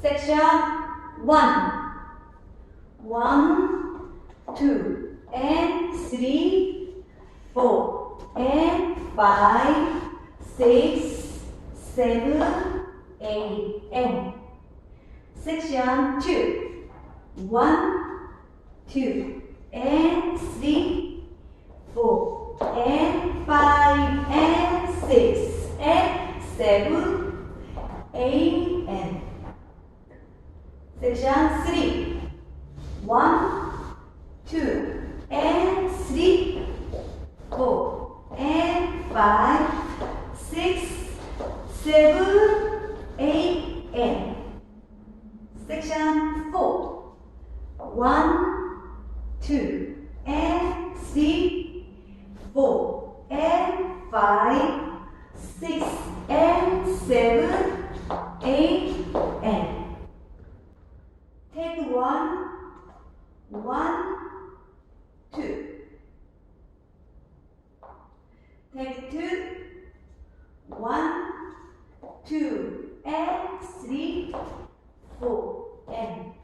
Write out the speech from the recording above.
Section 1. 1, 2, and 3, 4, and 5, 6, 7, 8, and Section 2. 1, 2, and 3, 4, and 5, and 6, and 7, 8, and Section 3. 1, 2, and 3, 4, and 5, 6, 7, 8, and Section 4. 1, 2, and 3, 4, and 5, 6, and 7, 8, and Take 1, 1, 2. Take 2, 1, 2, and 3, 4, and